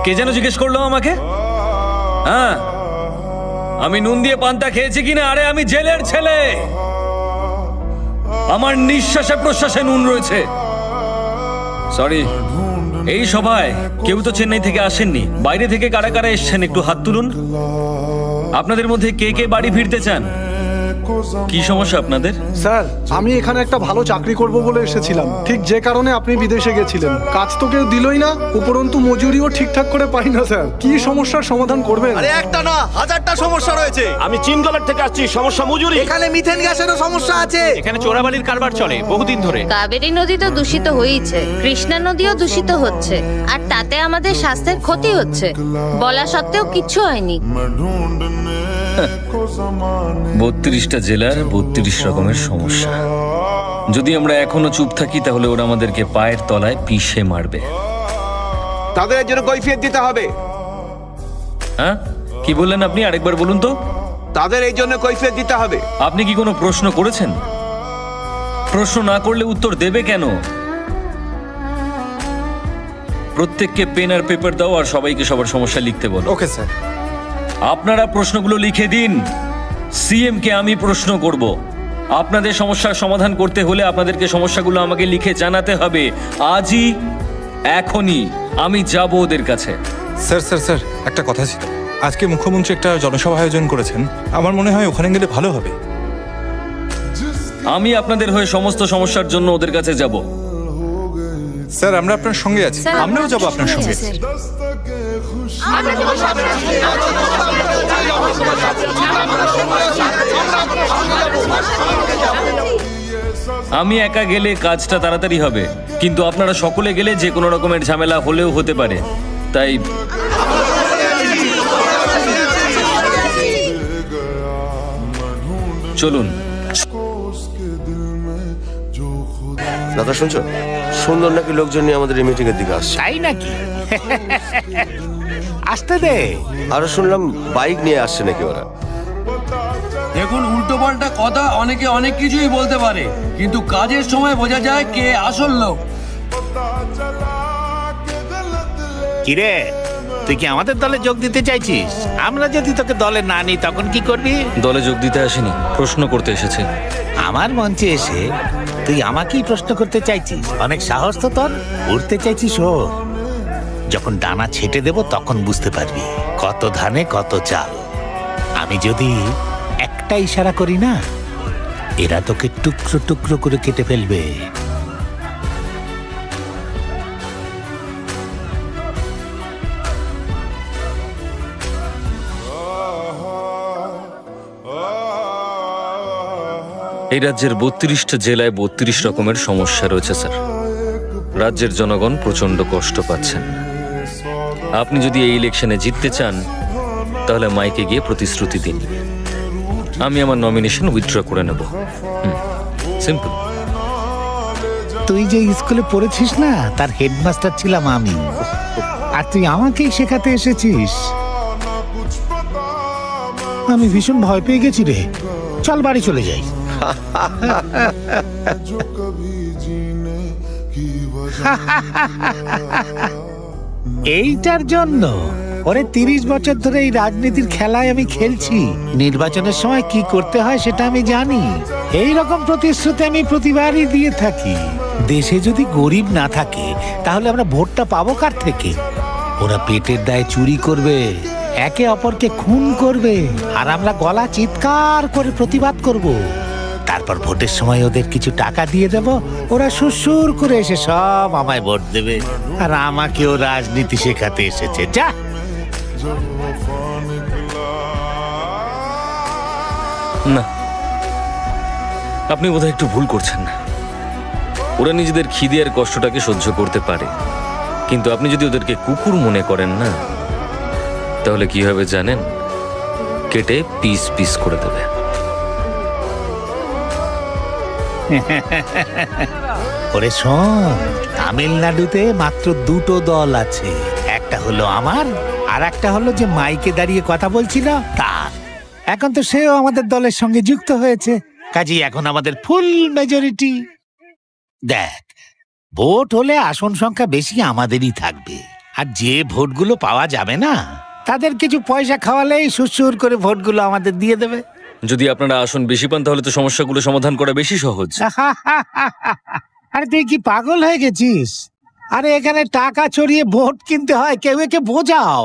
কে যেন জিজ্ঞেস করলো আমাকে? হ্যাঁ, আমি নুন দিয়ে পান্তা খেয়েছি কিনা? আরে আমি জেলের ছেলে, আমার নিঃশ্বাসে প্রশ্বাসে নুন রয়েছে। সরি, এই সভায় কেউ তো চেন্নাই থেকে আসেননি, বাইরে থেকে কারা কারা এসছেন একটু হাত তুলুন। আপনাদের মধ্যে কে কে বাড়ি ফিরতে চান? কি সমস্যা আপনাদের? স্যার, আমি এখানে একটা ভালো চাকরি করব বলে এসেছিলাম, ঠিক যে কারণে আপনি বিদেশে গেছিলেন। কাজ তো কেউ দিলই না, উপরন্তু মজুরিও ঠিকঠাক করে পাই না স্যার। কি সমস্যার সমাধান করবেন? আরে একটা না, হাজারটা সমস্যা রয়েছে। আমি চিনগলার থেকে আসছি, সমস্যা মজুরি। এখানে মিথেন গ্যাসেরও সমস্যা আছে। এখানে চোরাবালির কারবার চলে বহুদিন ধরে। কাবেরী নদী তো দূষিত হয়েছে, কৃষ্ণা নদীও দূষিত হচ্ছে, আর তাতে আমাদের স্বাস্থ্যের ক্ষতি হচ্ছে। বলা সত্ত্বেও কিচ্ছু হয়নি। 32টা জেলার 32 রকমের সমস্যা। যদি আমরা এখনো চুপ থাকি তাহলে ওরা আমাদেরকে পায়ের তলায় পিষে মারবে। তাদের এর জন্য কৈফিয়ত দিতে হবে। হ্যাঁ, কি বললেন আপনি? আরেকবার বলুন তো। তাদের এই জন্য কৈফিয়ত দিতে হবে। আপনি কি কোনো প্রশ্ন করেছেন? প্রশ্ন না করলে উত্তর দেবে কেন? প্রত্যেককে পেন আর পেপার দাও আর সবাইকে সবার সমস্যা লিখতে বলো। Okay sir. আপনারা প্রশ্নগুলো লিখে দিন। সিএম কে আমি প্রশ্ন করব। আপনাদের সমস্যার সমাধান করতে হলে আপনাদেরকে সমস্যাগুলো আমাকে লিখে জানাতে হবে। আজই, এখনই আমি যাব ওদের কাছে। স্যার স্যার স্যার, একটা কথা ছিল। আজকে মুখ্যমন্ত্রী একটা জনসভা আয়োজন করেছেন, আমার মনে হয় ওখানে গেলে ভালো হবে। আমি আপনাদের হয়ে সমস্ত সমস্যার জন্য ওদের কাছে যাব। স্যার, আমরা আপনার সঙ্গে আছি, আমরাও যাব আপনার সঙ্গে। আমি একা গেলে কাজটা তাড়াতাড়ি হবে, কিন্তু আপনারা সকলে গেলে যে কোনো রকমের ঝামেলা হলেও হতে পারে। তাই চলুন। দাদা শুনছো, সুন্দর নাকি লোকজন নিয়ে আমাদের এই মিটিং এর দিকে আসছে। তাই নাকি? আসতে দে। আরো শুনলাম বাইক নিয়ে আসছে নাকি ওরা। দেখুন, উল্টো পাল্টা কথা অনেকে অনেক কিছুই বলতে পারে, কিন্তু কাজের সময় বোঝা যায় কে আসল লোক। কিরে, তুই কি আমাদের দলে যোগ দিতে চাইছিস? আমরা যদি তোকে দলে না নিই তখন কি করবি? দলে যোগ দিতে আসেনি, প্রশ্ন করতে এসেছে। আমার মঞ্চে এসে তুই আমাকেই প্রশ্ন করতে চাইছিস? অনেক সাহস তো তোর। উড়তে চাইছিস ও? যখন ডানা ছেটে দেব তখন বুঝতে পারবি কত ধানে কত চাল। আমি যদি একটা ইশারা করি না, এরা তোকে টুকরো টুকরো করে কেটে ফেলবে। এই রাজ্যের 32টা জেলায় 32 রকমের সমস্যা রয়েছে স্যার। রাজ্যের জনগণ প্রচন্ড কষ্ট পাচ্ছেন। আপনি যদি এই ইলেকশনে জিততে চান তাহলে মাইকে গিয়ে প্রতিশ্রুতি দিন, আমি আমার নমিনেশন উইথড্র করে নেব। সিম্পল। তুই যে স্কুলে পড়েছিস না, তার হেডমাস্টার ছিলাম আমি, আর তুই আমাকেই শেখাতে এসেছিস। আমি ভীষণ ভয় পেয়ে গেছি রে। চল বাড়ি চলে যাই। এইটার জন্য ওরে 30 বছর ধরে এই রাজনীতির খেলায় আমি খেলছি। নির্বাচনের সময় কি করতে হয় সেটা আমি জানি। এই রকম প্রতিশ্রুতি আমি প্রতিবারই দিয়ে থাকি। দেশে যদি গরিব না থাকে তাহলে আমরা ভোটটা পাবো কার থেকে? ওরা পেটের দায়ে চুরি করবে, একে অপরকে খুন করবে, আর আমরা গলা চিৎকার করে প্রতিবাদ করব। তারপর ভোটের সময় ওদের কিছু টাকা দিয়ে দেব, ওরা সুরসুর করে এসে সব আমায় ভোট দেবে, আর আমাকেও রাজনীতি শেখাতে এসেছে। যা। না, আপনি বোধহয় একটু ভুল করছেন না। ওরা নিজেদের খিদে আর কষ্টটাকে সহ্য করতে পারে, কিন্তু আপনি যদি ওদেরকে কুকুর মনে করেন না, তাহলে কি হবে জানেন? কেটে পিস পিস করে দেবে। ওরে শোন, তামিলনাড়ুতে মাত্র 2টো দল আছে। একটা হলো আমার, আর একটা হলো যে মাইকে দাঁড়িয়ে কথা বলছিল তার। এখন তো সেও আমাদের দলের সঙ্গে যুক্ত হয়েছে, কাজেই এখন আমাদের ফুল মেজরিটি। দেখ, ভোট হলে আসন সংখ্যা বেশি আমাদেরই থাকবে। আর যে ভোটগুলো পাওয়া যাবে না তাদের কিছু পয়সা খাওয়ালেই সুর করে ভোটগুলো আমাদের দিয়ে দেবে। যদি আপনারা আসন বেশি পান তাহলে তো সমস্যাগুলো সমাধান করা বেশি সহজ। আরে তুই কি পাগল হয়ে গেছিস? আরে এখানে টাকা চড়িয়ে ভোট কিনতে হয়, কেউ একে বোঝাও।